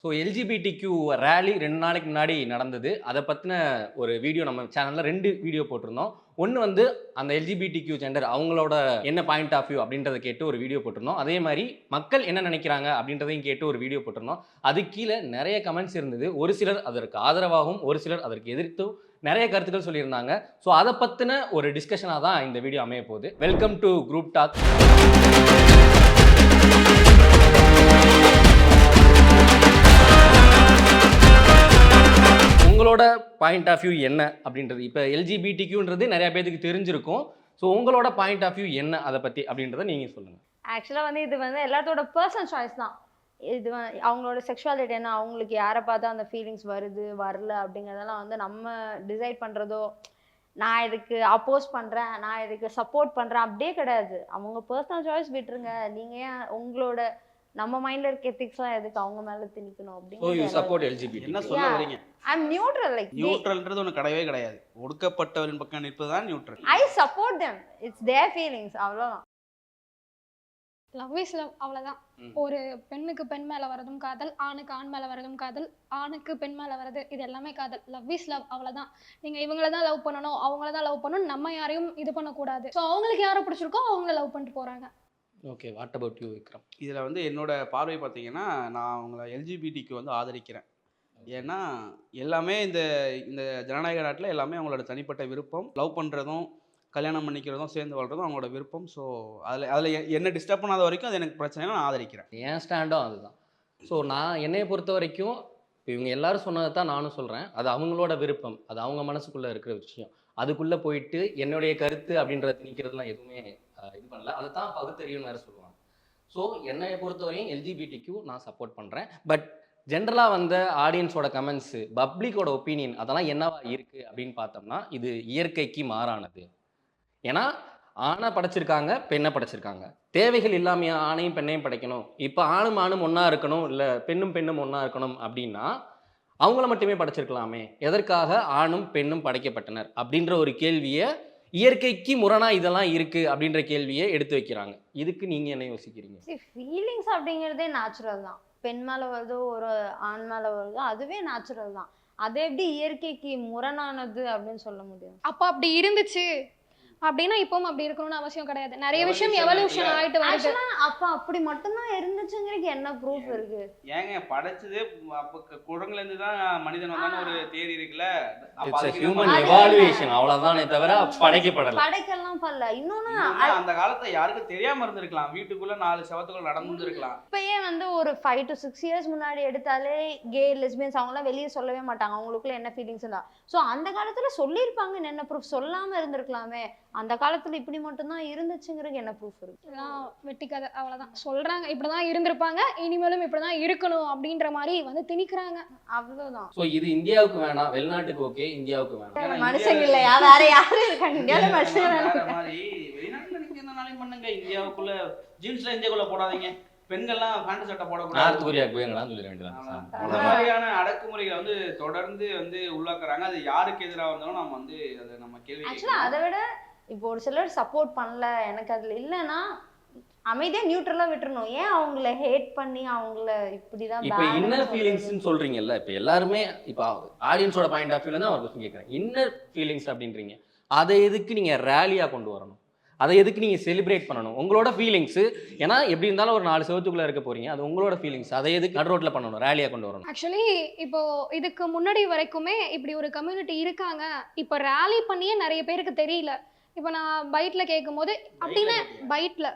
So LGBTQ rally 2 நாளைக்கு முன்னாடி நடந்தது. அத பத்தின ஒரு வீடியோ நம்ம சேனல்ல 2 வீடியோ போட்டிருந்தோம். ஒண்ணு வந்து அந்த எல்ஜிபிடிக்யூ ஜெண்டர் அவங்களோட என்ன பாயிண்ட் ஆஃப் வியூ அப்படின்றத கேட்டு ஒரு வீடியோ போட்டிருந்தோம். அதே மாரி மக்கள் என்ன நினைக்கிறாங்க அப்படின்றதையும் கேட்டு ஒரு வீடியோ போட்டிருந்தோம். அதுக்கு கீழ நெறைய கமெண்ட்ஸ் இருந்தது. ஒரு சிலர் அதற்கு ஆதரவாகவும், ஒரு சிலர் அதற்கு எதிர்த்தும் நெறைய கருத்துக்கள் சொல்லியிருந்தாங்க. ஸோ அத பத்தின ஒரு டிஸ்கஷனா தான் இந்த வீடியோ அமையப் போகுது. Welcome to group talk. உங்களோட பாயிண்ட் ஆஃப் வியூ என்ன அப்படின்றது இப்போ எல்ஜிபிடிக்யூன்றது நிறைய பேருக்கு தெரிஞ்சிருக்கும். ஸோ உங்களோட பாயிண்ட் ஆஃப் வியூ என்ன அதை பற்றி அப்படின்றத நீங்கள் சொல்லுங்கள். ஆக்சுவலாக வந்து இது வந்து எல்லாத்தோட பர்சனல் சாய்ஸ் தான். இது அவங்களோட செக்ஷுவாலிட்டி என்ன, அவங்களுக்கு யாரை பார்த்தா அந்த ஃபீலிங்ஸ் வருது வரல அப்படிங்கிறதெல்லாம் வந்து நம்ம டிசைட் பண்ணுறதோ, நான் இதுக்கு அப்போஸ் பண்ணுறேன், நான் இதுக்கு சப்போர்ட் பண்ணுறேன் அப்படியே கிடையாது. அவங்க பர்சனல் சாய்ஸ் விட்டுருங்க. நீங்கள் ஏன் உங்களோட நம்ம மைண்ட்ல இருக்க எத்திக்ஸ்லாம் எதுக்கு அவங்க மேல திணிக்கணும் அப்படின்னு சப்போர்ட் எல்ஜிபிடி என்ன சொல்ல வரீங்க? ஐ அம் நியூட்ரல். லைக் நியூட்ரல்ன்றது ஒன்று கிடையவே கிடையாது. ஒடுக்கப்பட்டவரின் பக்கம் நிற்பது தான் neutral. I support them. It's there feelings, அவ்வளவுதான். லவ் இஸ் லவ், அவ்வளோதான். ஒரு பெண்ணுக்கு பெண் மேலே வரதும் காதல், ஆணுக்கு ஆண் மேலே வரதும் காதல், ஆணுக்கு பெண் மேலே வரது இது எல்லாமே காதல். லவ் இஸ் லவ், அவ்வளோதான். நீங்கள் இவங்கள தான் லவ் பண்ணணும், அவங்கள தான் லவ் பண்ணணும், நம்ம யாரையும் இது பண்ணக்கூடாது. ஸோ அவங்களுக்கு யாரை பிடிச்சிருக்கோ அவங்கள லவ் பண்ணிட்டு போகிறாங்க. Okay, what about you Vikram? இதில் வந்து என்னோட பார்வை பார்த்தீங்கன்னா, நான் அவங்கள எல்ஜிபிடிக்கு வந்து ஆதரிக்கிறேன். ஏன்னா எல்லாமே இந்த இந்த ஜனநாயக நாட்டில் எல்லாமே அவங்களோட தனிப்பட்ட விருப்பம். லவ் பண்ணுறதும் கல்யாணம் பண்ணிக்கிறதும் சேர்ந்து வாழ்றதும் அவங்களோட விருப்பம். ஸோ அதில் என்ன டிஸ்டர்ப் பண்ணாத வரைக்கும் அது எனக்கு பிரச்சனை, நான் ஆதரிக்கிறேன். என் ஸ்டாண்டும் அதுதான். ஸோ நான் என்னையை பொறுத்த வரைக்கும் இப்போ இவங்க எல்லாரும் சொன்னதை தான் நானும் சொல்கிறேன். அது அவங்களோட விருப்பம், அது அவங்க மனசுக்குள்ளே இருக்கிற விஷயம். அதுக்குள்ளே போயிட்டு என்னுடைய கருத்து அப்படின்றத திணிக்கிறதுலாம் எதுவுமே இது பண்ணல. அதை தான் பகுத்தறிவுன்னு வேறு சொல்லுவாங்க. ஸோ என்னை பொறுத்தவரையும் எல்ஜிபிடிக்யூ நான் சப்போர்ட் பண்ணுறேன். பட் ஜென்ரலாக வந்த ஆடியன்ஸோட கமெண்ட்ஸு, பப்ளிக்கோட ஒப்பீனியன் அதெல்லாம் என்னவா இருக்குது அப்படின்னு பார்த்தோம்னா, இது இயற்கைக்கு மாறானது. ஏன்னா ஆணை படைச்சிருக்காங்க, பெண்ணை படைச்சிருக்காங்க. தேவைகள் இல்லாமையா ஆணையும் பெண்ணையும் படைக்கணும்? இப்போ ஆணும் ஆணும் ஒன்றா இருக்கணும், இல்லை பெண்ணும் பெண்ணும் ஒன்றா இருக்கணும் அப்படின்னா அவங்கள மட்டுமே படைச்சிருக்கலாமே. எதற்காக ஆணும் பெண்ணும் படைக்கப்பட்டனர் அப்படின்ற ஒரு கேள்வியை, இயற்கைக்கு முரணா இதெல்லாம் இருக்கு அப்படின்ற கேள்வியை எடுத்து வைக்கிறாங்க. இதுக்கு நீங்க என்ன யோசிக்கிறீங்க? ஃபீலிங்ஸ் அப்படிங்கிறதே நேச்சுரல் தான். பெண் மேல வருதோ ஒரு ஆண் மேல வருதோ அதுவே நேச்சுரல் தான். அது எப்படி இயற்கைக்கு முரணானது அப்படின்னு சொல்ல முடியும்? அப்போ அப்படி இருந்துச்சு அப்படின்னா இப்பவும் அப்படி இருக்கணும்னு அவசியம் கிடையாது. நிறைய விஷயம் எவல்யூஷன் ஆயிட்டு வருது. அப்ப அப்படி மட்டும்தான் இருந்துச்சுங்கிறதுக்கு என்ன ப்ரூஃப் இருக்கு? ஏங்க படைச்சதே அப்ப குரங்குல இருந்து தான் மனிதன் வந்தான ஒரு தியரி இருக்குல்ல. ஹியூமன் எவாலுவேஷன் அவ்வளவுதானே தவிர படைக்கப்படல. படைக்கலாம் பண்ணல. இன்னொன்னு அந்த காலத்துல யாருக்கும் தெரியாம இருந்திருக்கலாம். வீட்டுக்குள்ள 4 செவத்துக்குள்ள நடந்துருக்கலாம். இப்பயே வந்து ஒரு 5 to 6 years முன்னாடி எடுத்தாலே கே லெஸ்பியன்ஸ் அவங்களாம் வெளியே சொல்லவே மாட்டாங்க அவங்களுக்குள்ள என்ன ஃபீலிங்ஸ் இருந்தா. ஸோ அந்த காலத்துல சொல்லியிருப்பாங்கன்னு என்ன ப்ரூஃப்? சொல்லாம இருந்திருக்கலாமே. அந்த காலத்துல இப்படி மட்டும்தான் இருந்துச்சுங்கிறது என்ன ப்ரூஃப் இருக்கு? இதெல்லாம் வெட்டி கதை, அவ்வளவுதான். சொல்றாங்க இப்படிதான் இருந்திருப்பாங்க, இனிமேலும் இப்படிதான் இருக்கணும் அப்படின்ற மாதிரி வந்து திணிக்கிறாங்க, அவ்வளவுதான். சோ இது இந்தியாவுக்கு வேணாம், வெளிநாட்டுக்கு ஓகே, இந்தியாவுக்கு வேணாம். மனுஷங்க இல்லையா, வேற யாரும் இருக்காங்க? இந்தியாவில மனுஷங்க மாதிரி வெளிநாட்டுல நீங்க என்னனாலும் பண்ணுங்க. இந்தியாவுக்குள்ள ஜீன்ஸ்ல இந்தியாவுக்குள்ள போடாதீங்க. பெண்கள்லாம் பேண்ட் சட்டை போடக்கூடாது. நார்த் கொரியாவுக்கு போய்ங்களான்னு சொல்லிட வேண்டியதான். அந்த மாதிரியான அடக்குமுறைகளை வந்து தொடர்ந்து வந்து உள்ளாக்குறாங்க. அது யாருக்கு எதிராக இருந்தாலும் நம்ம வந்து அதை நம்ம கேள்வி. ஆக்சுவலா அதை விட இப்போ ஒரு சிலர் சப்போர்ட் பண்ணல, எனக்கு அதுல இல்லைன்னா அமைதியா நியூட்ரலா விட்டுறணும். ஏன் அவங்கள ஹேட் பண்ணி அவங்கள இப்படிதான்? இப்போ இன்னர் ஃபீலிங்ஸ்னு சொல்றீங்கல்ல, இப்போ எல்லாருமே இப்போ ஆடியன்ஸோட பாயிண்ட் ஆஃப் வியூல தான் ஒரு கொஸ்டின் கேட்குறேன். இன்னர் ஃபீலிங்ஸ் அப்படின்றீங்க, அதை எதுக்கு நீங்க ரேலியா கொண்டு வரணும்? அதை எதுக்கு நீங்க செலிப்ரேட் பண்ணணும்? உங்களோட ஃபீலிங்ஸ், ஏன்னா எப்படி இருந்தாலும் ஒரு 4 செவத்துக்குள்ள இருக்க போறீங்க, அது உங்களோட ஃபீலிங்ஸ். அதை எதுக்கு நடு ரோட்ல பண்ணணும், ரேலியா கொண்டு வரணும்? ஆக்சுவலி இப்போ இதுக்கு முன்னாடி வரைக்குமே இப்படி ஒரு கம்யூனிட்டி இருக்காங்க. இப்போ ரேலி பண்ணியே நிறைய பேருக்கு தெரியல. இப்போ நான் பைட்ல கேட்கும் போது அப்படின்னு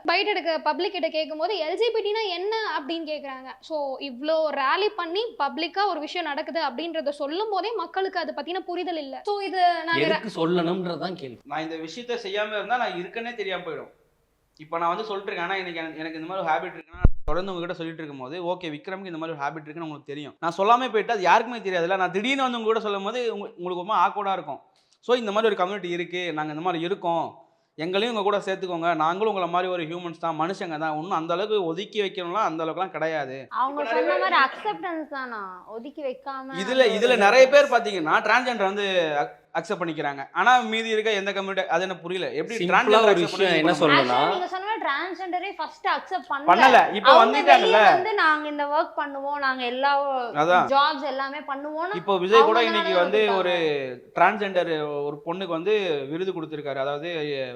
பைட் எடுக்க பப்ளிக் கிட்ட கேட்கும் போது எல்ஜிபிடினா என்ன அப்படின்னு கேட்குறாங்க. ஸோ இவ்வளோ ரேலி பண்ணி பப்ளிக்கா ஒரு விஷயம் நடக்குது அப்படின்றத சொல்லும் போதே மக்களுக்கு அதை பத்தின புரிதல் இல்லை. ஸோ இது நான் சொல்லணும்ன்றதான் கேள்வி. நான் இந்த விஷயத்த செய்யாம இருந்தா நான் இருக்கனே தெரியாம போயிடும். இப்போ நான் வந்து சொல்லிட்டு இருக்கேன், ஆனால் எனக்கு இந்த மாதிரி ஒரு ஹேபிட் இருக்குன்னா தொடர்ந்து உங்ககிட்ட சொல்லிட்டு இருக்கும் போது, ஓகே விக்ரமுக்கு இந்த மாதிரி ஒரு ஹேபிட் இருக்குன்னு உங்களுக்கு தெரியும். நான் சொல்லாமே போயிட்டு அது யாருக்குமே தெரியாதுல்ல. நான் திடீர்னு வந்து உங்ககிட்ட சொல்லும் போது உங்களுக்கு ரொம்ப ஆக்வர்டாக இருக்கும். ஸோ இந்த மாதிரி ஒரு கம்யூனிட்டி இருக்குது, நாங்கள் இந்த மாதிரி இருக்கோம், எங்களையும் உங்கள் கூட சேர்த்துக்கோங்க, நாங்களும் உங்களை மாதிரி ஒரு ஹியூமன்ஸ் தான், மனுஷங்க தான், ஒன்றும் அந்த அளவுக்கு ஒதுக்கி வைக்கணும்லாம் அந்த அளவுக்குலாம் கிடையாது. அவங்க சொன்ன மாதிரி அக்செப்டன்ஸ் தானா, ஒதுக்கி வைக்காம. இதில் நிறைய பேர் பார்த்தீங்கன்னா டிரான்ஸ்ஜெண்டர் வந்து அக்செப்ட் பண்ணிக்கிறாங்க. ஆனா மீதி இருக்க எந்த கம்யூனிட்டி அது என்ன புரியல. எப்படி சிம்பிளா டிரான்ஸ்ஜெண்டர் ஒரு அக்செப்ட் விஷயம் என்ன பண்ணி சொல்லணும்னா Actually, நீங்க சொன்ன டிரான்ஸ்ஜெண்டரே ஃபர்ஸ்ட் அக்செப்ட் பண்ணல. பண்ணல. இப்போ வந்துட்டாங்கல்ல. வந்து நாங்க இந்த வொர்க் பண்ணுவோம், நாங்க எல்லா அதான். ஜாப்ஸ் எல்லாமே பண்ணுவோம். இப்போ விஜய் கூட அவங்க இன்னைக்கு தானே வந்து ஒரு கொடுத்தாங்க. டிரான்ஸ்ஜெண்டர் ஒரு பொண்ணுக்கு வந்து விருது கொடுத்திருக்காரு. அதாவது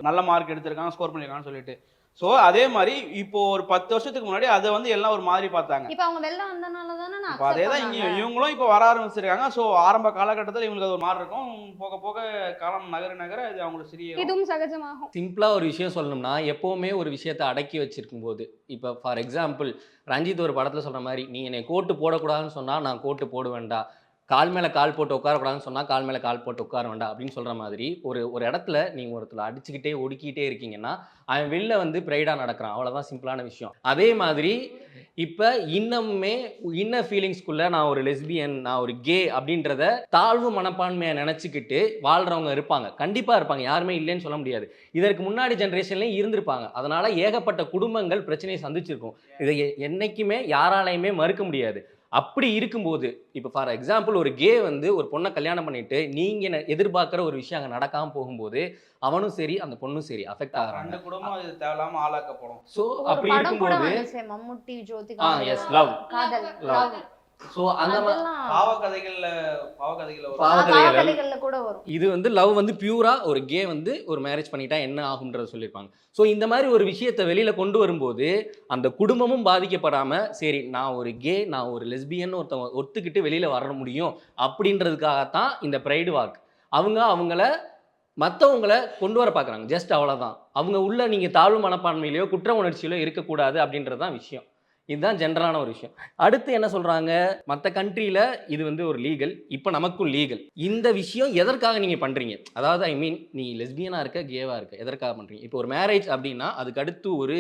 நல்ல மார்க் எடுத்திருக்காங்க, ஸ்கோர் பண்ணிருக்காங்கன்னு சொல்லிட்டு. சோ அதே மாதிரி இப்போ ஒரு 10 வருஷத்துக்கு முன்னாடி அதை வந்து எல்லாம் ஒரு மாதிரி பார்த்தாங்க. இப்ப அவங்க வெளில வந்தனால தானே நான் இப்போ அதே தான் இவங்களும் இப்போ வர ஆரம்பிச்சிருக்காங்க. ஸோ ஆரம்ப காலகட்டத்தில் இவங்களுக்கு அது ஒரு மாதிரி இருக்கும். போக போக காலம் நகர நகர இது அவங்களுக்கு சரி. இதுவும் சகஜமாகும். சிம்பிளா ஒரு விஷயம் சொல்லணும்னா எப்பவுமே ஒரு விஷயத்தை அடக்கி வச்சிருக்கும் போது, இப்போ ஃபார் எக்ஸாம்பிள் ரஞ்சித் ஒரு படத்துல சொல்ற மாதிரி, நீ என்னை கோட்டு போடக்கூடாதுன்னு சொன்னா நான் கோட்டு போடுவேன்டா, கால் மேல கால் போட்டு உட்காரக்கூடாதுன்னு சொன்னா கால் மேல கால் போட்டு உட்கார வேண்டாம் அப்படின்னு சொல்ற மாதிரி, ஒரு இடத்துல நீங்க ஒருத்தர் அடிச்சுக்கிட்டே ஒடுக்கிட்டே இருக்கீங்கன்னா அவன் வெளில வந்து ப்ரைடா நடக்கிறான். அவ்வளவுதான் சிம்பிளான விஷயம். அதே மாதிரி இப்ப இன்னுமே இன்னர் ஃபீலிங்ஸ்குள்ள நான் ஒரு லெஸ்பியன், நான் ஒரு கே அப்படின்றத தாழ்வு மனப்பான்மையை நினைச்சுக்கிட்டு வாழ்றவங்க இருப்பாங்க. கண்டிப்பா இருப்பாங்க, யாருமே இல்லைன்னு சொல்ல முடியாது. இதற்கு முன்னாடி ஜென்ரேஷன்லயும் இருந்திருப்பாங்க. அதனால ஏகப்பட்ட குடும்பங்கள் பிரச்சனையை சந்திச்சிருக்கும். இதை என்னைக்குமே யாராலையுமே மறுக்க முடியாது. அப்படி இருக்கும்போது இப்போ ஃபார் எக்ஸாம்பிள் ஒரு கே வந்து ஒரு பொண்ணை கல்யாணம் பண்ணிட்டு நீங்க எதிர்பார்க்குற ஒரு விஷயம் அங்கே நடக்காம போகும்போது அவனும் சரி அந்த பொண்ணும் சரி அஃபெக்ட் ஆகுறாங்க. ரெண்டு குடும்பம் அது தேவையில்லாம ஆளாக்கப்படும். ஸோ அப்படி இருக்கும்போது மம்முட்டி ஜோதிகா எஸ் லவ் காதல் லவ். ஸோ அந்த மாதிரி பாவக்கதைகள்ல கூட வரும். இது வந்து லவ் வந்து பியூரா ஒரு கே வந்து ஒரு மேரேஜ் பண்ணிட்டா என்ன ஆகும்ன்றத சொல்லியிருப்பாங்க. ஸோ இந்த மாதிரி ஒரு விஷயத்தை வெளியில கொண்டு வரும்போது அந்த குடும்பமும் பாதிக்கப்படாம சரி நான் ஒரு கே, நான் ஒரு லெஸ்பியன் ஒருத்தவங்க ஒத்துக்கிட்டு வெளியில வர முடியும் அப்படின்றதுக்காகத்தான் இந்த ப்ரைடு வாக். அவங்கள மற்றவங்களை கொண்டு வர பார்க்குறாங்க. ஜஸ்ட் அவ்வளோதான். அவங்க உள்ள நீங்கள் தாழ்வு மனப்பான்மையிலையோ குற்ற உணர்ச்சியிலோ இருக்கக்கூடாது அப்படின்றது தான் விஷயம். இதுதான் ஜென்ரலான ஒரு விஷயம். அடுத்து என்ன சொல்கிறாங்க, மற்ற கண்ட்ரியில் இது வந்து ஒரு லீகல், இப்போ நமக்கும் லீகல். இந்த விஷயம் எதற்காக நீங்கள் பண்ணுறீங்க, அதாவது ஐ மீன் நீ லெஸ்பியனாக இருக்க கேவாக இருக்க எதற்காக பண்ணுறீங்க. இப்போ ஒரு மேரேஜ் அப்படின்னா அதுக்கு அடுத்து ஒரு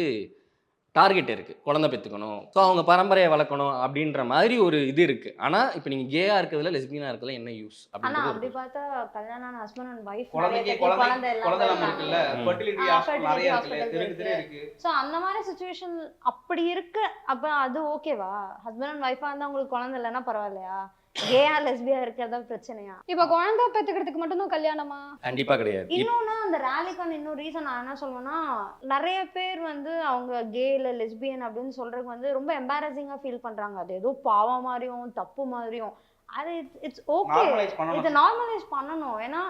டார்கெட் இருக்குது, குழந்தை பெற்றுக்கணும், ஸோ அவங்க பரம்பரையை வளர்க்கணும் அப்படின்ற மாதிரி ஒரு இது இருக்குது. ஆனால் இப்போ நீங்கள் கேயாக இருக்கிறதுல லெஸ்பியனாக இருக்கிறதுல என்ன யூஸ் ஆனா அப்படி அப்படின்னு பார்த்தா கல்யாணம் ஹஸ்பண்ட் அண்ட் வைஃப் குழந்தை எல்லாம் இருக்குல்ல, ஃபெர்டிலிட்டி ஹாஸ்பிடல் நிறைய இருக்குல்ல, தெருக்கு இருக்கு. சோ அந்த மாதிரி சிச்சுவேஷன் அப்படி இருக்கு. அப்ப அது ஓகேவா? ஹஸ்பண்ட் அண்ட் வைஃபா இருந்தா உங்களுக்கு குழந்தை இல்லைன்னா பரவாயில்லையா? கேயா லெஸ்பியா இருக்கிறதா பிரச்சனையா? இப்ப குழந்தை பெத்துக்கிறதுக்கு மட்டும் தான் கல்யாணமா? கண்டிப்பா கிடையாது. இன்னொன்னு அந்த ரேலிக்கான இன்னொரு ரீசன் நான் என்ன சொல்லுவேன்னா, நிறைய பேர் வந்து அவங்க கே இல்ல லெஸ்பியன் அப்படின்னு சொல்றதுக்கு வந்து ரொம்ப எம்பாரசிங்கா ஃபீல் பண்றாங்க. அது ஏதோ பாவம் மாதிரியும் தப்பு மாதிரியும். அது இட்ஸ் ஓகே, இதை நார்மலைஸ் பண்ணணும். ஏன்னா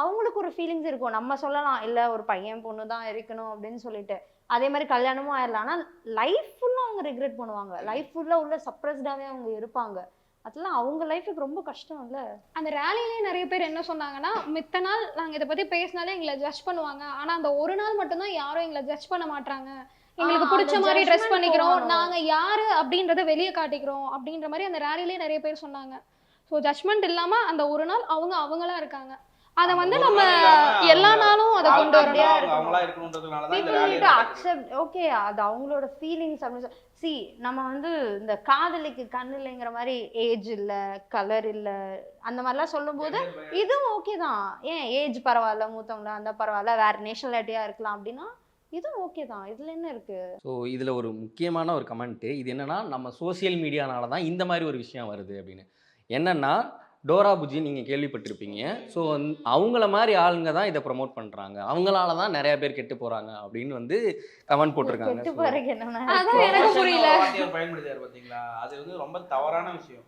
அவங்களுக்கு ஒரு ஃபீலிங்ஸ் இருக்கும். நம்ம சொல்லலாம் இல்ல ஒரு பையன் பொண்ணு தான் இருக்கணும் அப்படின்னு சொல்லிட்டு, அதே மாதிரி கல்யாணமும் ஆயிடலாம். ஆனால் லைஃப் ஃபுல்லா அவங்க ரிக்ரெட் பண்ணுவாங்க. லைஃப் ஃபுல்லா உள்ள சப்ரஸ்டாவே அவங்க இருப்பாங்க. அதெல்லாம் அவங்க லைஃபுக்கு ரொம்ப கஷ்டம் இல்ல. அந்த ரேலிலேயே நிறைய பேர் என்ன சொன்னாங்கன்னா, மித்த நாள் நாங்க இதை பத்தி பேசினாலே எங்களை ஜட்ஜ் பண்ணுவாங்க, ஆனா அந்த ஒரு நாள் மட்டும்தான் யாரும் எங்களை ஜட்ஜ் பண்ண மாட்டாங்க, எங்களுக்கு பிடிச்ச மாதிரி ட்ரெஸ் பண்ணிக்கிறோம், நாங்க யாரு அப்படின்றத வெளியே காட்டிக்கிறோம் அப்படின்ற மாதிரி அந்த ரேலிலேயே நிறைய பேர் சொன்னாங்க. ஸோ ஜட்ஜ்மெண்ட் இல்லாம அந்த ஒரு நாள் அவங்களா இருக்காங்க. அதை வந்து நம்ம எல்லா நாளும் அதை கொண்டு அக்செப்ட். ஓகே, அது அவங்களோட ஃபீலிங்ஸ் அப்படின்னு சி. நம்ம வந்து இந்த காதலிக்கு கண் இல்லைங்கிற மாதிரி ஏஜ் இல்ல, கலர் இல்ல, அந்த மாதிரிலாம் சொல்லும் போது இதுவும் ஓகே தான். ஏன் ஏஜ் பரவாயில்ல, மூத்தவங்களா இருந்தா பரவாயில்ல, வேற நேஷனாலிட்டியா இருக்கலாம் அப்படின்னா இதுவும் ஓகே தான். இதுல என்ன இருக்கு? ஸோ இதுல ஒரு முக்கியமான ஒரு கமெண்ட் இது என்னன்னா, நம்ம சோசியல் மீடியானால தான் இந்த மாதிரி ஒரு விஷயம் வருது அப்படின்னு. என்னன்னா டோரா புஜி நீங்கள் கேள்விப்பட்டிருப்பீங்க. ஸோ அவங்கள மாதிரி ஆளுங்க தான் இதை ப்ரமோட் பண்ணுறாங்க, அவங்களால தான் நிறைய பேர் கெட்டு போகிறாங்க அப்படின்னு வந்து கமெண்ட் போட்டிருக்காங்க. பயன்படுத்தாரு பார்த்தீங்களா, அது வந்து ரொம்ப தவறான விஷயம்.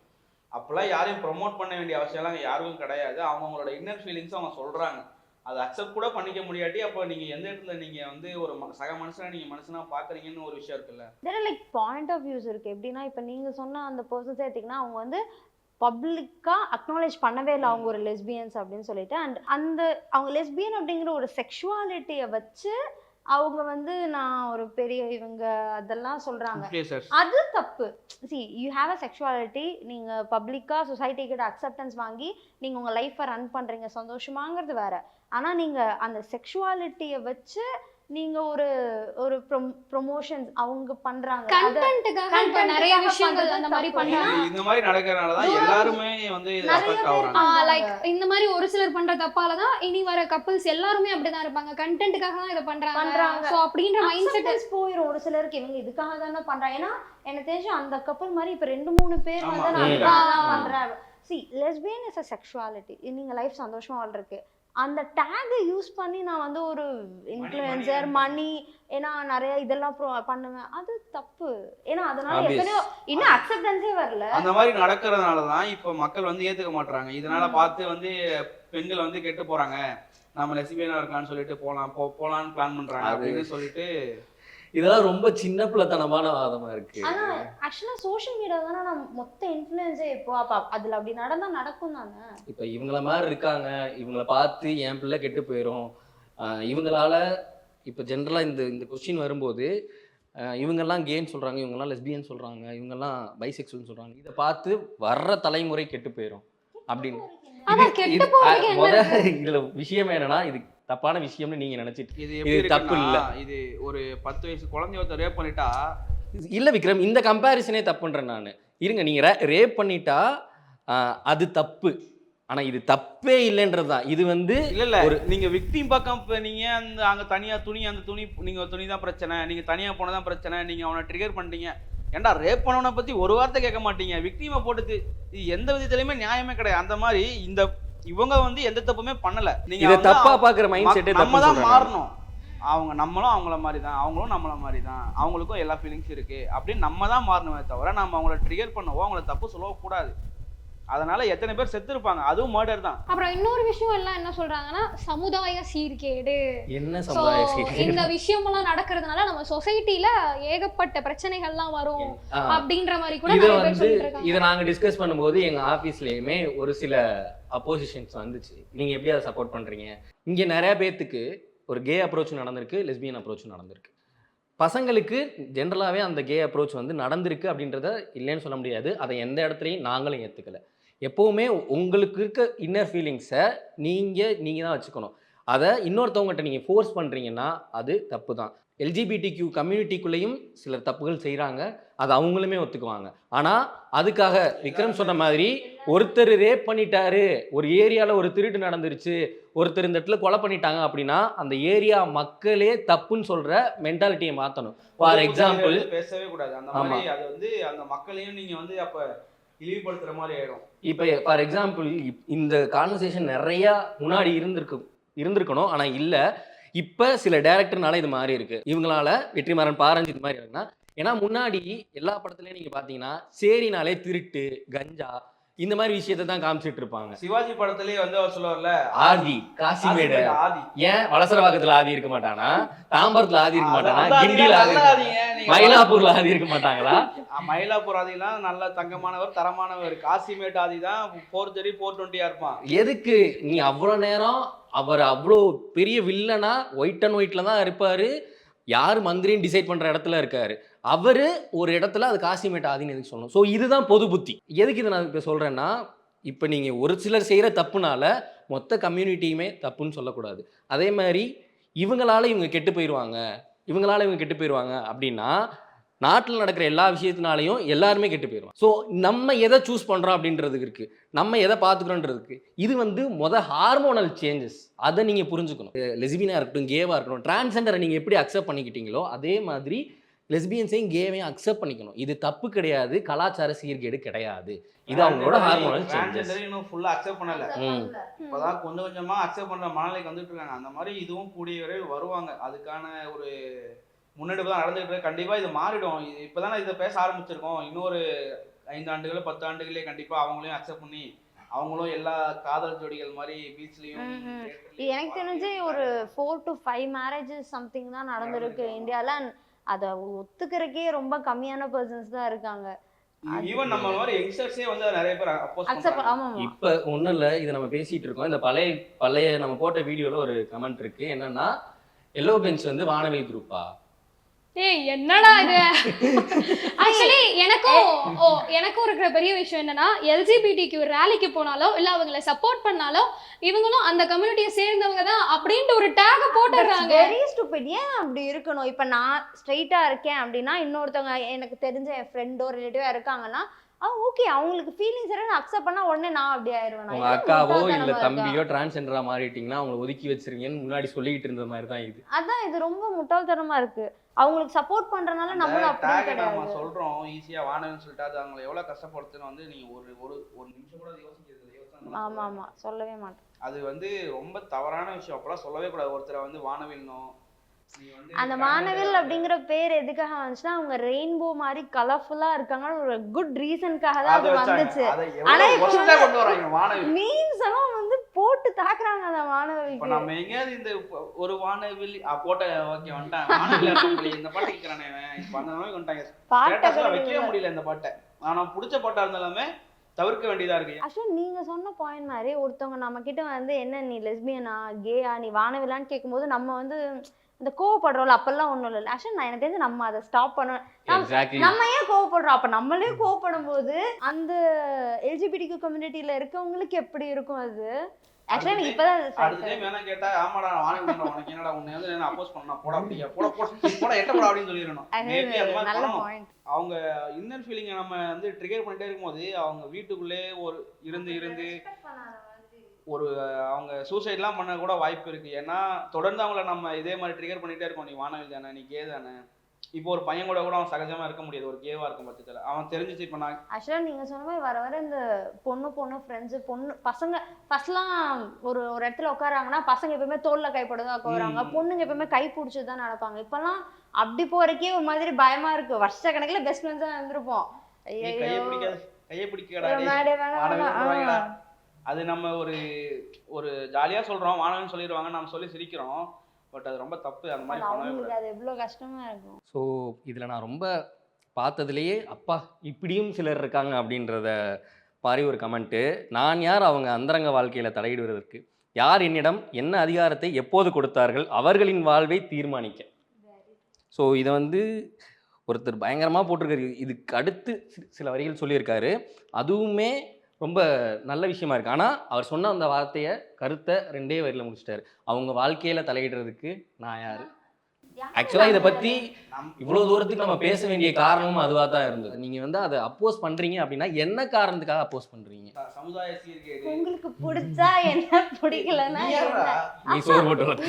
அப்பெல்லாம் யாரையும் ப்ரொமோட் பண்ண வேண்டிய அவசியம்லாம் யாருக்கும் கிடையாது. அவங்களோட இன்னர் ஃபீலிங்ஸ் அவங்க சொல்கிறாங்க, அதை அக்செப்ட் கூட பண்ணிக்க முடியாட்டி அப்போ நீங்கள் எந்த இடத்துல நீங்கள் வந்து ஒரு சக மனுஷனா நீங்கள் மனுஷனா பார்க்குறீங்கன்னு ஒரு விஷயம் இருக்குல்ல. Then like point of views இருக்குது. எப்படின்னா இப்போ நீங்கள் சொன்ன அந்த பர்சன்ஸ் எடுத்திங்கன்னா அவங்க வந்து பப்ளிக்காக அக்னாலேஜ் பண்ணவே இல்லை அவங்க ஒரு லெஸ்பியன்ஸ் அப்படின்னு சொல்லிட்டு. அண்ட் அந்த அவங்க லெஸ்பியன் அப்படிங்கிற ஒரு செக்ஷுவாலிட்டியை வச்சு அவங்க வந்து நான் ஒரு பெரிய இவங்க அதெல்லாம் சொல்கிறாங்க. அது தப்பு. C, you have a sexuality, நீங்கள் பப்ளிக்காக சொசைட்டி கிட்ட அக்செப்டன்ஸ் வாங்கி நீங்கள் உங்கள் லைஃப்பை ரன் பண்ணுறீங்க, சந்தோஷமாங்கிறது வேற. ஆனால் நீங்கள் அந்த செக்ஷுவாலிட்டியை வச்சு நீங்க ஒரு ஒரு ப்ரமோஷன்ஸ் அவங்க பண்றாங்க, கண்டென்ட்காக நிறைய விஷயங்கள் அந்த மாதிரி பண்றாங்க. இந்த மாதிரி நடக்கறனால தான் எல்லாரும் வந்து இத அஃபெக்ட் ஆவறாங்க. லைக் இந்த மாதிரி ஒரு சிலர் பண்ற தப்பால தான் இனி வர கப்பிள்ஸ் எல்லாரும் அப்படி தான் இருப்பாங்க, கண்டென்ட்காக தான் இத பண்றாங்க. சோ அப்படிங்கற மைண்ட் செட் போயிடும் ஒரு சிலருக்கு. இவங்க இதுக்காக தான பண்றாங்க. ஏன்னா எனக்கு தெரிஞ்சு அந்த கப்பிள் மாதிரி இப்ப 2-3 பேர் வந்து நான் பண்றேன். Lesbian is a sexuality. நீங்க லைஃப் சந்தோஷமா வாழ்றதுக்கு அந்த டேகை யூஸ் பண்ணி நான் வந்து ஒரு இன்ஃப்ளூயன்சர் மணி ஏன்னா நிறைய இதெல்லாம் பண்ணுவேன், அது தப்பு. ஏன்னா அதனால எத்தனையோ இன்னும் அக்செப்டன்ஸே வரல. அந்த மாதிரி நடக்கிறதுனாலதான் இப்ப மக்கள் வந்து ஏத்துக்க மாட்டாங்க. இதனால பார்த்து வந்து பெண்கள் வந்து கெட்டு போறாங்க, நம்ம லெஸ்பியனா இருக்கான்னு சொல்லிட்டு போலான்னு பிளான் பண்றாங்க அப்படின்னு சொல்லிட்டு. இதெல்லாம் ரொம்ப சின்ன பிள்ளைத்தனமான வாதமா இருக்கு. ஆனா ஆக்சுவலா சோஷியல் மீடியா தானே நம்ம மொத்த இன்ஃப்ளூயன்ஸே இப்போ. அப்ப அதுல அப்படி நடந்தா நடக்கும் தானே. இப்ப இவங்கள மாதிரி இருக்காங்க, இவங்கள பார்த்து என் பிள்ளை கெட்டு போயிடும், இவங்களால இப்ப ஜென்ரலா இந்த கொஸ்டின் வரும்போது இவங்கெல்லாம் கேன்னு சொல்றாங்க, இவங்கெல்லாம் லெஸ்பியன் சொல்றாங்க, இவங்கெல்லாம் பைசெக்சுவல் சொல்றாங்க, இதை பார்த்து வர்ற தலைமுறை கெட்டு போயிடும் அப்படின்னு. இதுல விஷயம் என்னன்னா, இது தப்பான விஷயம்னு நீங்க நினைச்சிட்டு இது தப்பு இல்ல. இது ஒரு 10 வயசு குழந்தைய ஒருத்தர் ரேப் பண்ணிட்டா இல்ல விக்ரம், இந்த கம்பேரிசனே தப்புன்றேன் நான். இருங்க, நீங்க ரேப் பண்ணிட்டா அது தப்பு, ஆனா இது தப்பே இல்லைன்றதுதான். இது வந்து இல்ல ஒரு நீங்க விக்டிம் பக்கம் நீங்க அங்க தனியா அந்த நீங்க துணி தான் பிரச்சனை, நீங்க தனியா போனதான் பிரச்சனை, நீங்க அவனை ட்ரிகர் பண்ணிட்டீங்க. ஏன்டா ரேப் பண்ணவனை பத்தி ஒரு வார்த்தை கேட்க மாட்டீங்க, விக்டிமை போட்டுது. இது எந்த விதத்திலயுமே நியாயமே கிடையாது. அந்த மாதிரி இவங்க வந்து எந்த தப்புமே பண்ணல. நீங்க இத தப்பா பாக்குற மைண்ட் செட்டே தப்பு. நம்ம தான் மாறணும். நம்மளும் அவங்கள மாதிரி தான், அவங்களும் நம்மள மாதிரி தான், அவங்களுக்கும் எல்லா ஃபீலிங்ஸ் இருக்கு அப்படின்னு நம்ம தான் மாறணுமே தவிர நம்ம அவங்கள ட்ரிகர் பண்ணவோ அவங்கள தப்பு சொல்லவோ கூடாது. அதனால எத்தனை பேர் செத்து இருப்பாங்க, அதுவும் மர்டர் தான். அப்புறம் இன்னொரு விஷயம் எல்லாம் என்ன சொல்றாங்கன்னா, சமுதாய சீர்கேடு. என்ன சமுதாய சீர்கேடு? இந்த விஷயம் எல்லாம் நடக்கிறதுனால நம்ம சொசைட்டில ஏகப்பட்ட பிரச்சனைகள்லாம் வரும் அப்படின்ற மாதிரி கூட நிறைய பேர் சொல்லிட்டு இருக்காங்க. இத நாங்க டிஸ்கஸ் பண்ணும்போது எங்க ஆபீஸ்லயுமே ஒரு சில அப்போசிஷன்ஸ் வந்துச்சு. நீங்க எப்படி அதை சப்போர்ட் பண்றீங்க? இங்க நிறைய பேத்துக்கு ஒரு கே அப்ரோச் நடந்திருக்கு, லெஸ்பியன் அப்ரோச் நடந்திருக்கு. பசங்களுக்கு ஜென்ரலாகவே அந்த கே அப்ரோச் வந்து நடந்திருக்கு அப்படின்றத இல்லைன்னு சொல்ல முடியாது. அதை எந்த இடத்துலையும் நாங்களும் ஏற்றுக்கலை. எப்போவுமே உங்களுக்கு இருக்க இன்னர் ஃபீலிங்ஸை நீங்கள் தான் வச்சுக்கணும். அதை இன்னொருத்தவங்ககிட்ட நீங்கள் ஃபோர்ஸ் பண்ணுறீங்கன்னா அது தப்பு தான். எல்ஜிபிடிக்யூ கம்யூனிட்டிக்குள்ளேயும் சிலர் தப்புகள் செய்கிறாங்க, அது அவங்களுமே ஒத்துக்குவாங்க. ஆனால் அதுக்காக விக்ரம் சொன்ன மாதிரி ஒருத்தர் ரேப் பண்ணிட்டாரு, ஒரு ஏரியாவில் ஒரு திருட்டு நடந்துருச்சு, ஒருத்தர் இந்த இடத்துல கொலை பண்ணிட்டாங்க அப்படின்னா அந்த ஏரியா மக்களே தப்புன்னு சொல்ற மென்டாலிட்டியை மாற்றணும். ஃபார் எக்ஸாம்பிள் பேசவே கூடாது. அந்த மாதிரி அது வந்து அந்த மக்களையும் நீங்க வந்து அப்ப இழிவுபடுத்துற மாதிரி ஆயிடும். இப்போ ஃபார் எக்ஸாம்பிள் இந்த கான்வர்சேஷன் நிறைய முன்னாடி இருந்திருக்கணும், ஆனால் இல்லை. இப்போ சில டைரக்டர்னால இது மாதிரி இருக்கு. இவங்களால வெற்றிமாறன், பாரஞ்சித் இது மாதிரி இருக்குன்னா, ஏன்னா முன்னாடி எல்லா படத்துலயும் நீங்க பாத்தீங்கன்னா சேரினாலே திருட்டு, கஞ்சா இந்த மாதிரி விஷயத்தை தான் காமிச்சிட்டு இருப்பாங்க. சிவாஜி படத்திலேயே வந்து அவர் சொல்லுவார்ல, ஆதி காசிமேடு ஆதி. ஏன் வலசரவாக்கத்துல ஆதி இருக்க மாட்டானா? தாம்பரத்துல ஆதி இருக்க மாட்டானா? கிண்டில ஆதி, மயிலாப்பூர்ல ஆதி இருக்க மாட்டாங்களா? மயிலாப்பூர் ஆதிலாம் நல்ல தங்கமானவர், தரமானவர். காசிமேட் ஆதி தான் 430 420 இருப்பான். எதுக்கு நீ அவ்வளவு நேரம் அவர் அவ்வளோ பெரிய வில்லனா ஒயிட் அண்ட் ஒயிட்ல தான் இருப்பாரு, யார் மந்திரின்னு டிசைட் பண்ற இடத்துல இருக்காரு. அவரு ஒரு இடத்துல அது காசிமேட் ஆதின்னு எதுக்கு சொல்லணும்? ஸோ இதுதான் பொது புத்தி. எதுக்கு இதை நான் இப்போ சொல்றேன்னா, இப்போ நீங்க ஒரு சிலர் செய்யற தப்புனால மொத்த கம்யூனிட்டியுமே தப்புன்னு சொல்லக்கூடாது. அதே மாதிரி இவங்களால இவங்க கெட்டு போயிடுவாங்க அப்படின்னா நாட்டில் நடக்கிற எல்லா விஷயத்தினாலையும் எல்லாருமே கெட்டு போயிடுவோம். ஸோ நம்ம எதை சூஸ் பண்ணுறோம் அப்படின்றதுக்கு இருக்குது, நம்ம எதை பார்த்துக்கிறோன்றதுக்கு. இது வந்து ஹார்மோனல் சேஞ்சஸ், அதை நீங்கள் புரிஞ்சுக்கணும். லெஸ்பியனாக இருக்கட்டும், கேவாக இருக்கட்டும், டிரான்ஸ்ஜெண்டரை நீங்கள் எப்படி அக்செப்ட் பண்ணிக்கிட்டீங்களோ அதே மாதிரி லெஸ்பியன்ஸையும் கேவையும் அக்செப்ட் பண்ணிக்கணும். இது தப்பு கிடையாது, கலாச்சார சீர்கேடு கிடையாது. இது அவங்களோட ஹார்மோனல் சேஞ்சஸ். இன்னும் ஃபுல்லா அக்செப்ட் பண்ணல, இப்போதான் கொஞ்சம் கொஞ்சமா அக்செப்ட் பண்ற மனநிலைக்கு வந்துட்டு இருக்காங்க. அந்த மாதிரி இதுவும் கூடிய விரைவில் வருவாங்க. அதுக்கான ஒரு முன்னெடுப்பு தான் நடந்துகிட்டு இருக்கு. கண்டிப்பா இது மாறிடும். இப்போதான் இதை பேச ஆரம்பிச்சிருக்கோம். இன்னொரு 5 ஆண்டுகள் 10 ஆண்டுகளே கண்டிப்பா அவங்களையும் அக்செப்ட் பண்ணி அவங்களும் எல்லா காதல் ஜோடிகள் மாதிரி பீச்லயும். எனக்கு தெரிஞ்சு ஒரு 4 to 5 மேரேஜஸ் சம்திங் தான் நடந்திருக்கு இந்தியால. அதை ஒத்துக்கிறக்கே ரொம்ப கம்மியான பர்சன்ஸ் தான் இருக்காங்க. ஈவன் நம்ம மாதிரி யங்ஸ்டர்ஸே வந்து நிறைய பேர் அக்செப்ட். ஆமா, இப்ப ஒண்ணும் இல்ல, இதை நம்ம பேசிட்டு இருக்கோம். இந்த பழைய நம்ம போட்ட வீடியோல ஒரு கமெண்ட் இருக்கு. என்னன்னா, எல்லோ பெஞ்ச் வந்து வானவில் குரூப்பா? ஏய் என்னடா இது? ஆக்சுவலி எனக்கும் இருக்கிற பெரிய விஷயம் என்னன்னா, எல்ஜிபிடிக்யூ ரேலிக்கு போனாலோ இல்ல அவங்களை சப்போர்ட் பண்ணாலோ இவங்களும் அந்த கம்யூனிட்டியை சேர்ந்தவங்க தான் அப்படின்ட்டு ஒரு டேக போட்டுறாங்க. Very stupid. ஏன் அப்படி இருக்கணும்? இப்ப நான் ஸ்ட்ரெயிட்டா இருக்கேன் அப்படின்னா இன்னொருத்தவங்க எனக்கு தெரிஞ்ச என் ஃப்ரெண்டோ ரிலேட்டிவா இருக்காங்கன்னா ஓகே, அவங்களுக்கு ஃபீலிங்ஸ் எல்லாம் அக்செப்ட் பண்ணா உடனே நான் அப்படி ஆயிருவேன். உங்க அக்காவோ இல்ல தம்பியோ டிரான்ஸ்ஜெண்டரா மாறிட்டீங்கன்னா அவங்களை ஒதுக்கி வச்சிருக்கீங்கன்னு முன்னாடி சொல்லிட்டு இருந்த மாதிரி தான் இது. அதான் இது ரொம்ப முட்டாள்தனமா இருக்கு. அவங்களுக்கு சப்போர்ட் பண்றதுனால நம்மளும் அப்படி நம்ம கிடையாது. சொல்றோம் ஈஸியா வானன்னு சொல்லிட்டு அது அவங்களை எவ்வளவு கஷ்டப்படுத்துன்னு வந்து நீங்க ஒரு ஒரு ஒரு நிமிஷம் கூட ஆமா ஆமா சொல்லவே மாட்டேன். அது வந்து ரொம்ப தவறான விஷயம். அப்பெல்லாம் சொல்லவே கூடாது. ஒருத்தரை வந்து வானவில்னோ அந்த வானவில் அப்படிங்கிற பேர் எதுக்காக வந்துச்சுன்னா அவங்க ரெயின்போ மாதிரி கலர்ஃபுல்லா இருக்காங்கன்னு ஒரு குட் ரீசனுக்காக தான் அது வந்துச்சு. ஆனா மீன்ஸ் எல்லாம் வந்து போட்டு தாக்குறாங்க அந்த வானவில். இப்ப நம்ம எங்கேயாவது இந்த ஒரு வானவில் போட்ட ஓகே வந்துட்டான் வானவில் இந்த பாட்டை கேட்கறானே இப்ப அந்த மாதிரி வந்துட்டாங்க. பாட்டை வைக்கவே முடியல இந்த பாட்டை. ஆனா பிடிச்ச பாட்டா இருந்தாலுமே தவிர்க்க வேண்டியதா இருக்கு. ஆக்சுவலா நீங்க சொன்ன பாயிண்ட் மாதிரி ஒருத்தவங்க நம்ம கிட்ட வந்து என்ன நீ லெஸ்பியனா கேயா நீ வானவிலான்னு கேட்கும்போது நம்ம வந்து இந்த கோவப்படுறோம்ல அப்பெல்லாம் ஒண்ணும் இல்லை. ஆக்சுவலா நான் எனக்கு தெரிஞ்சு நம்ம அதை ஸ்டாப் பண்ணணும். நம்ம ஏன் கோவப்படுறோம்? அப்ப நம்மளே கோவப்படும் போது அந்த எல்ஜிபிடிக்கு கம்யூனிட்டியில இருக்கவங்களுக்கு எப்படி இருக்கும் அது? ஆக்சுவலா எனக்கு இப்பதான் அடுத்த டைம் வேணா கேட்டா ஆமாடா வானவில் உனக்கு என்னடா உன்னை வந்து என்ன அப்போஸ் பண்ணா போட அப்படியா போட எட்ட போட அப்படின்னு சொல்லிடணும். நல்ல பாயிண்ட். அவங்க இன்னர் ஃபீலிங்கை நம்ம வந்து ட்ரிகர் பண்ணிட்டே இருக்கும்போது அவங்க வீட்டுக்குள்ளே ஒரு இருந்து ஒரு அவங்க சூசைட்லாம் பண்ண கூட வாய்ப்பு இருக்கு. ஏன்னா தொடர்ந்து அவங்கள நம்ம இதே மாதிரி ட்ரிகர் பண்ணிட்டே இருக்கோம். நீ வானவில் தானே, நீ கே தானே. இப்போ ஒரு பையன் கூட அவன் சகஜமா இருக்க முடியாது ஒரு கேவா இருக்கும் பட்சத்துல. அவன் தெரிஞ்சிச்சு. இப்போ நான் ஆக்சுவலா நீங்க சொன்ன மாதிரி வர இந்த பொண்ணு ஃப்ரெண்ட்ஸ் பசங்க ஃபர்ஸ்ட்லாம் ஒரு இடத்துல உட்காராங்கன்னா பசங்க எப்பவுமே தோல்ல கைப்படுதான் உட்காராங்க, பொண்ணுங்க எப்பவுமே கை பிடிச்சதுதான் நடப்பாங்க. இப்பெல்லாம் அப்படி போறக்கே ஒரு மாதிரி பயமா இருக்கு. வருஷ கணக்குல பெஸ்ட் ஃப்ரெண்ட்ஸா இருந்திருப்போம். கையை பிடிக்கடா. அது நம்ம ஒரு ஜாலியா சொல்றோம் வானன்னு சொல்லிடுவாங்க, நம்ம சொல்லி சிரிக்கிறோம். பட் அது ரொம்ப தப்பு. அந்த மாதிரி அவங்களுக்கு அது எவ்வளவு கஷ்டமா இருக்கும். ஸோ இதில் நான் ரொம்ப பார்த்ததுலேயே அப்பா இப்படியும் சிலர் இருக்காங்க அப்படின்றத மாதிரி ஒரு கமெண்ட்டு. நான் யார் அவங்க அந்தரங்க வாழ்க்கையில் தலையிடுவதற்கு? யார் என்னிடம் என்ன அதிகாரத்தை எப்போது கொடுத்தார்கள் அவர்களின் வாழ்வை தீர்மானிக்க? ஸோ இதை வந்து ஒருத்தர் பயங்கரமாக போட்டிருக்காரு. இதுக்கு அடுத்து சில வரிகள் சொல்லியிருக்காரு. அதுவுமே ரொம்ப நல்ல விஷயமா இருக்கு. ஆனால் அவர் சொன்ன அந்த வார்த்தையை கருத்தை 2 வரியில் முடிச்சிட்டாரு. அவங்க வாழ்க்கையில் தலையிடுறதுக்கு நான் யார்? ஆக்சுவலாக இதை பற்றி இவ்வளோ தூரத்துக்கு நம்ம பேச வேண்டிய காரணமும் அதுவாக தான் இருந்தது. நீங்கள் வந்து அதை அப்போஸ் பண்ணுறீங்க அப்படின்னா என்ன காரணத்துக்காக அப்போஸ் பண்ணுறீங்க? சமுதாய சீர்கேடு உங்களுக்கு பிடிச்சா என்ன, பிடிக்கலன்னா நீ சோறு போட்டு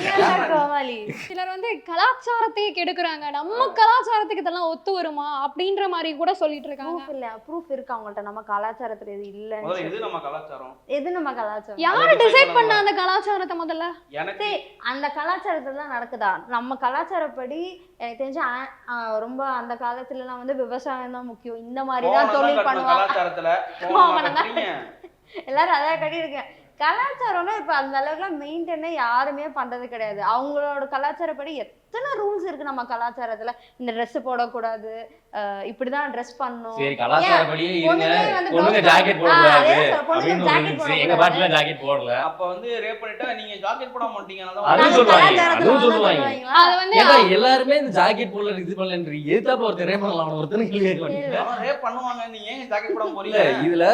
சிலர் வந்து கலாச்சாரத்தையே கெடுக்குறாங்க. நம்ம கலாச்சாரத்துக்கு இதெல்லாம் ஒத்து வருமா அப்படின்ற மாதிரி கூட சொல்லிட்டு இருக்காங்க. ப்ரூஃப் இருக்கு அவங்கள்ட்ட நம்ம கலாச்சாரத்துல எது இல்ல. எது நம்ம கலாச்சாரம்? எது நம்ம கலாச்சாரம்? யாரு டிசைட் பண்ண அந்த கலாச்சாரத்தை? முதல்ல எனக்கு அந்த கலாச்சாரத்துல தான் நடக்குதா? நம்ம கலாச்சாரப்படி எனக்கு தெரிஞ்சு ரொம்ப அந்த காலத்துலலாம் வந்து விவசாயம் தான் முக்கியம், இந்த மாதிரிதான் தொழில் பண்ணுவாங்க. எல்லாரும் அதான் கட்டியிருக்கேன். கலாச்சாரம்னா இப்ப அந்த அளவுக்குலாம் மெயின்டைனே யாருமே பண்றது கிடையாது. அவங்களோட கலாச்சாரப்படி எத்தனை ரூல்ஸ் இருக்கு நம்ம கலாச்சாரத்துல. இந்த ட்ரெஸ் போடக்கூடாது, இப்படிதான் ட்ரெஸ் பண்ணணும். சரி கலாச்சாரப்படியே இருங்க, பொண்ணுங்க ஜாக்கெட் போடக்கூடாது அப்படின்னு எங்க பாட்டுல ஜாக்கெட் போடல. அப்ப வந்து ரேப் பண்ணிட்டா நீங்க ஜாக்கெட் போட மாட்டீங்க. அதுவும் சொல்லுவாங்க. அது வந்து எல்லாருமே இந்த ஜாக்கெட் போடல இது பண்ணலன்ற எதுதாப்ப ஒருத்தர் ரேப் பண்ணலாம் ஒருத்தர் கேள்வி கேட்க ரேப் பண்ணுவாங்க. நீங்க ஏன் ஜாக்கெட் போட போறீங்க? இதுல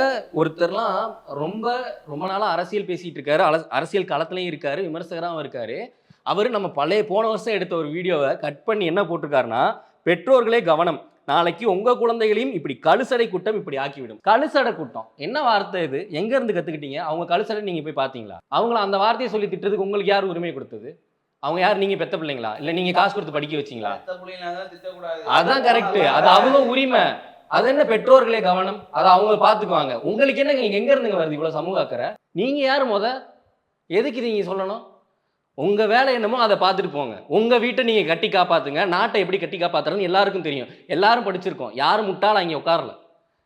ஒருத்தர்லாம் ரொம்ப நாளா அரசியல் பேசிட்டு இருக்காரு, அரசியல் களத்துலயும் இருக்காரு, விமர்சகராகவும் இருக்காரு. அவரு நம்ம போன வருஷம் எடுத்த ஒரு வீடியோவை கட் பண்ணி என்ன போட்டிருக்காருன்னா, பெற்றோர்களே கவனம், நாளைக்கு உங்க குழந்தைகளையும் இப்படி கழுசடை கூட்டம் இப்படி ஆக்கிவிடும். கழுசடை கூட்டம் என்ன வார்த்தை இது? எங்க இருந்து கத்துக்கிட்டீங்க? அவங்க கழுசடை நீங்க போய் பாத்தீங்களா? அவங்கள அந்த வார்த்தையை சொல்லி திட்டுறதுக்கு உங்களுக்கு யார் உரிமை கொடுத்தது? அவங்க யார்? நீங்க பெத்த பிள்ளைங்களா? இல்ல நீங்க காசு கொடுத்து படிக்க வச்சீங்களா? அதான் கரெக்ட், அது அவங்க உரிமை. அது என்ன பெற்றோர்களே கவனம், அதை அவங்க பாத்துக்குவாங்க. உங்களுக்கு என்ன, நீங்க எங்க இருந்துங்க வருது இவ்வளவு சமூக அக்கறை? நீங்க யாரு எதுக்கு நீங்க சொல்லணும்? உங்க வேலை என்னமோ அதை பார்த்துட்டு போங்க. உங்க வீட்டை நீங்க கட்டி காப்பாத்துங்க. நாட்டை எப்படி கட்டி காப்பாத்துறதுன்னு எல்லாருக்கும் தெரியும். எல்லாரும் படிச்சிருக்கோம். யாரும் முட்டாளா இங்க உட்காரல,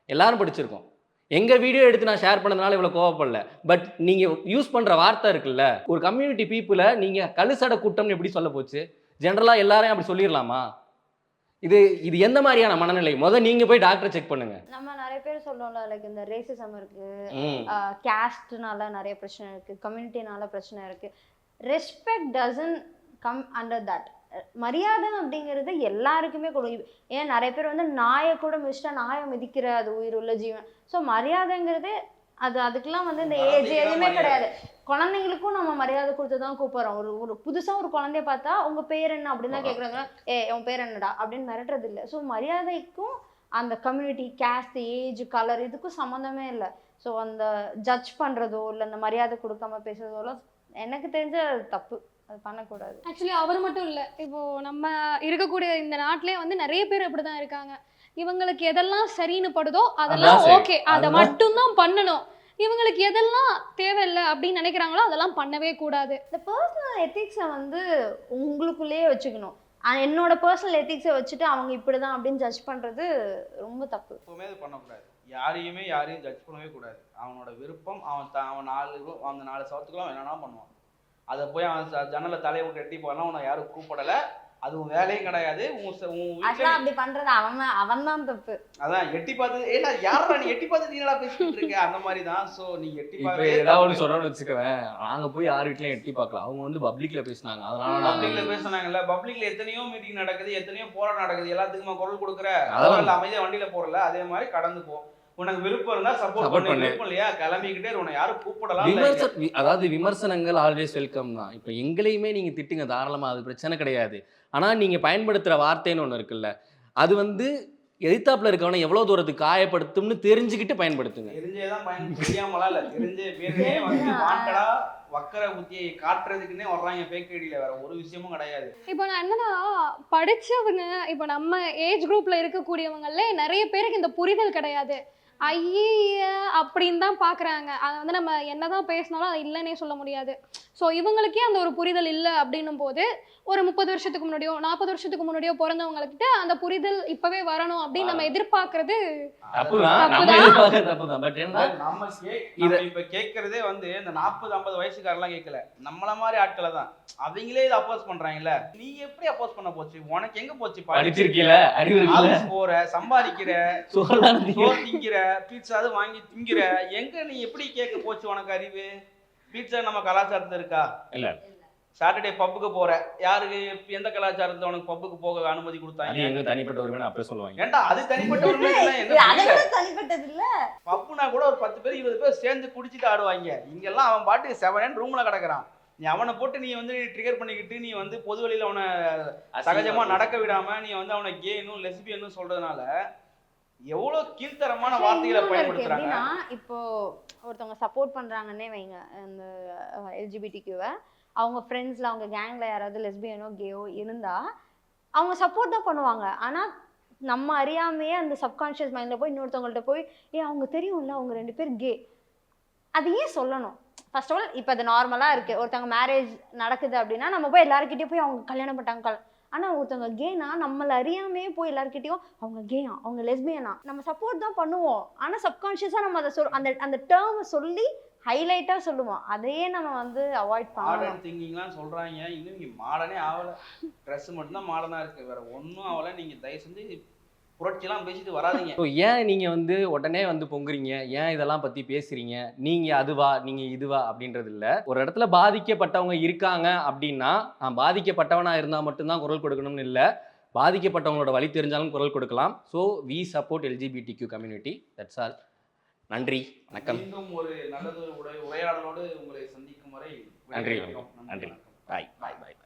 எல்லாரும் படிச்சிருக்கோம். எங்க வீடியோ எடுத்து நான் ஷேர் பண்ணதுனால இவ்வளவு கோவப்படல. பட் நீங்க யூஸ் பண்ற வார்த்தை இருக்குல்ல, ஒரு கம்யூனிட்டி பீப்புளை நீங்க கழுசடை கூட்டம்னு எப்படி சொல்ல போச்சு? ஜென்ரலா எல்லாரையும் அப்படி சொல்லிடலாமா? இது எந்த மாதிரியான மனநிலை? நீங்க போய் டாக்டர் செக் பண்ணுங்க. நம்ம நிறைய பேர் சொல்லுவோம்ல, லைக் இந்த ரேசிசம் இருக்கு, கேஸ்ட்னால நிறைய பிரச்சனை இருக்கு, கம்யூனிட்டினால பிரச்சனை இருக்கு. Respect doesn't come under that. மரியாதை அப்படிங்கிறது எல்லாருக்குமே கொடுக்கும். ஏன் நிறைய பேர் வந்து நாயை கூட மிதிச்சிட்டா நாயை மிதிக்கிற அது உயிர் உள்ள ஜீவன். ஸோ மரியாதைங்கிறது அதுக்கெல்லாம் வந்து இந்த ஏஜ் எதுவுமே கிடையாது. குழந்தைங்களுக்கும் நம்ம மரியாதை கொடுத்து தான் கூப்பிடுறோம். ஒரு புதுசா ஒரு குழந்தைய பார்த்தா உங்க பேர் என்ன அப்படின்னு தான் கேட்குறாங்க. உன் பேர் என்னடா அப்படின்னு மிரட்டுறது இல்லை. ஸோ மரியாதைக்கும் அந்த கம்யூனிட்டி, கேஸ்ட், ஏஜ், கலர் இதுக்கும் சம்மந்தமே இல்லை. ஸோ அந்த ஜட்ஜ் பண்றதோ இல்லை அந்த மரியாதை கொடுக்காம பேசுறதோ எனக்கு தெரிஞ்ச தப்பு. அது பண்ணக்கூடாது. ஆக்சுவலி அவர் மட்டும் இல்லை, இப்போ நம்ம இருக்கக்கூடிய இந்த நாட்டிலே வந்து நிறைய பேர் அப்படிதான் இருக்காங்க. இவங்களுக்கு எதெல்லாம் சரின்னு படுதோ அதெல்லாம் அதான் சரி. ஓகே, அதை அதுதான். மட்டும்தான் பண்ணணும். இவங்களுக்கு எதெல்லாம் தேவையில்லை அப்படின்னு நினைக்கிறாங்களோ அதெல்லாம் பண்ணவே கூடாது. இந்த பர்சனல் எத்திக்ஸை வந்து உங்களுக்குள்ளேயே வச்சுக்கணும். என்னோட பர்சனல் எத்திக்ஸை வச்சுட்டு அவங்க இப்படிதான் அப்படின்னு ஜட்ஜ் பண்றது ரொம்ப தப்பு. எப்பவுமே அது பண்ணக்கூடாது. யாரையும் ஜட்ஜ் பண்ணவே கூடாது. அவனோட விருப்பம், அவன் 4 சவத்துக்குள்ள அவன் என்னன்னா பண்ணுவான். அதை போய் அவன் ஜன்னலை தலையை விட்டு எட்டி போகலாம், உன்னை யாரும் கூப்பிடலை, அது உன் வேலையும் கிடையாது. அதான் அப்படி பண்றது அவன் தான் தப்பு. அதான் எட்டி பார்த்து ஏன்னா யாரா நீ எட்டி பார்த்து நீங்களா பேசிட்டு இருக்க அந்த மாதிரி தான். ஸோ நீ எட்டி இப்ப பார்த்து ஏதாவது ஒன்று சொல்லணும்னு வச்சுக்கவேன், நாங்க போய் யார் வீட்லயும் எட்டி பார்க்கலாம், அவங்க வந்து பப்ளிக்ல பேசினாங்க, அதனால பப்ளிக்ல பேசுனாங்கல்ல. பப்ளிக்ல எத்தனையோ மீட்டிங் நடக்குது, எத்தனையோ போராட்டம் நடக்குது, எல்லாத்துக்குமா குரல் கொடுக்குற. அதெல்லாம் அதெல்லாம் அமைதியா வண்டியில போறல, அதே மாதிரி கடந்து போ. உனக்கு விருப்பம் இருந்தா சப்போர்ட் பண்ணு, விருப்பம் இல்லையா கிளம்பிக்கிட்டே உன்னை யாரும் கூப்பிடலாம். அதாவது விமர்சனங்கள் ஆல்வேஸ் வெல்கம் தான். இப்ப எங்களையுமே நீங்க திட்டுங்க தாராளமா, அது பிரச்சனை கிடையாது. ஆனா நீங்க பயன்படுத்துற வார்த்தைன்னு ஒண்ணு இருக்குல்ல, அது வந்து எதிர்த்தாப்புல இருக்கவனை எவ்வளவு தூரத்துக்கு காயப்படுத்தும்னு தெரிஞ்சுக்கிட்டு பயன்படுத்துங்க. தெரிஞ்சேதான் தெரியாமலா இல்ல, தெரிஞ்சே பேருனே வந்து வாண்டடா வக்கர புத்தியை காட்டுறதுக்குன்னே வர்றாங்க ஃபேக் ஐடியில, வேற ஒரு விஷயமும் கிடையாது. இப்போ நான் என்னன்னா, படிச்சவங்க இப்போ நம்ம ஏஜ் குரூப்ல இருக்கக்கூடியவங்களே நிறைய பேருக்கு இந்த புரிதல் கிடையாது. ஐய அப்படின்னு தான் பார்க்குறாங்க. அதை வந்து நம்ம என்னதான் பேசினாலும் அது இல்லைன்னே சொல்ல முடியாது. ஸோ இவங்களுக்கே அந்த ஒரு புரிதல் இல்லை அப்படின்னும் போது ஒரு 30 வருஷத்துக்கு முன்னாடியோ 40 வருஷத்துக்கு முன்னாடியோ பிறந்தவங்கக்கிட்ட அந்த புரிதல் இப்பவே வரணும் அப்படின்னு நம்ம எதிர்பார்க்கறது நம்ம இப்ப கேட்கறதே வந்து இந்த 40-50 வயசுக்காரெல்லாம் கேட்கல, நம்மள மாதிரி ஆட்களை தான். அவங்களே இதை அப்போஸ் பண்றாங்கல்ல. நீ எப்படி அப்போஸ் பண்ண போச்சு? உனக்கு எங்க போச்சு? படிச்சிருக்கீல, அறிவு போற, சம்பாதிக்கிற, சோறு திங்கிற, பீட்சா வாங்கி திங்கிற, எங்க நீ எப்படி கேட்க போச்சு உனக்கு அறிவு? பீட்சா நம்ம கலாச்சாரத்துல இருக்கா? இல்ல. சாட்டர்டே பப்புக்கு போற, யாருக்கு எந்த கலாச்சாரத்துல உனக்கு பப்புக்கு போக அனுமதி கொடுத்தாங்க? எங்க தனிப்பட்ட உரிமை அப்பவே சொல்லுவாங்க. ஏன்டா அது தனிப்பட்ட உரிமை தனிப்பட்டது இல்ல. பப்புனா கூட ஒரு 10 பேர் 20 பேர் சேர்ந்து குடிச்சிட்டு ஆடுவாங்க. இங்கெல்லாம் அவன் பாட்டு 7 ரூம்ல கிடக்குறான். நீ அவனை போட்டு நீ வந்து ட்ரிகர் பண்ணிக்கிட்டு நீ வந்து பொது வழியில அவனை சகஜமா நடக்க விடாம நீ வந்து அவனை கேனும் லெஸ்பியனும் சொல்றதுனால எவ்வளவு கீழ்த்தரமான வார்த்தைகளை பயன்படுத்துறாங்க. இப்போ ஒருத்தவங்க சப்போர்ட் பண்றாங்கன்னே வைங்க, இந்த எல்ஜிபிடிக்யூவை, அவங்க ஃப்ரெண்ட்ஸ்ல அவங்க கேங்ல யாராவது லெஸ்பியனோ கேயோ இருந்தா அவங்க சப்போர்ட் தான் பண்ணுவாங்க. ஆனா நம்ம அறியாமையே அந்த சப்கான்ஷியஸ் மைண்ட்ல போய் இன்னொருத்தவங்கள்ட்ட போய் அவங்க தெரியும்ல அவங்க 2 பேர் கே, அது ஏன் சொல்லணும்? ஃபர்ஸ்ட் ஆஃப் ஆல் இப்போ அது நார்மலா இருக்கு. ஒருத்தவங்க மேரேஜ் நடக்குது அப்படின்னா நம்ம போய் எல்லாருக்கிட்டையும் போய் அவங்க கல்யாணம் பண்ணிட்டாங்க, ஆனால் ஒருத்தவங்க கேனா நம்மளை அறியாமே போய் எல்லாருக்கிட்டையும் அவங்க கேயா அவங்க லெஸ்பியனா நம்ம சப்போர்ட் தான் பண்ணுவோம். ஆனால் சப்கான்ஷியஸாக நம்ம அதை அந்த டேர்மை சொல்லி ஹைலைட்டாக சொல்லுவோம். அதையே நம்ம வந்து அவாய்ட் பண்ணணும். மாடர்ன் திங்கிங்லாம் சொல்கிறாங்க, இன்னும் நீங்கள் மாடர்னே ஆகலை. ட்ரெஸ் மட்டும்தான் மாடர்னாக இருக்குது, வேறு ஒன்றும் ஆகலை. நீங்கள் தயவு செஞ்சு புரட்சிலாம் பேசிட்டு வராதிங்க. ஸோ ஏன் நீங்கள் வந்து உடனே வந்து பொங்குறீங்க, ஏன் இதெல்லாம் பற்றி பேசுகிறீங்க, நீங்கள் அதுவா நீங்கள் இதுவா அப்படின்றது இல்லை. ஒரு இடத்துல பாதிக்கப்பட்டவங்க இருக்காங்க அப்படின்னா நான் பாதிக்கப்பட்டவனாக இருந்தால் மட்டும்தான் குரல் கொடுக்கணும்னு இல்லை, பாதிக்கப்பட்டவங்களோட வழி தெரிஞ்சாலும் குரல் கொடுக்கலாம். So we support LGBTQ community. That's all. நன்றி, வணக்கம். மீண்டும் ஒரு நல்லதொரு உரையாடலோடு உங்களை சந்திக்கும் வரை நன்றி, நன்றி. பாய் பாய் பாய்.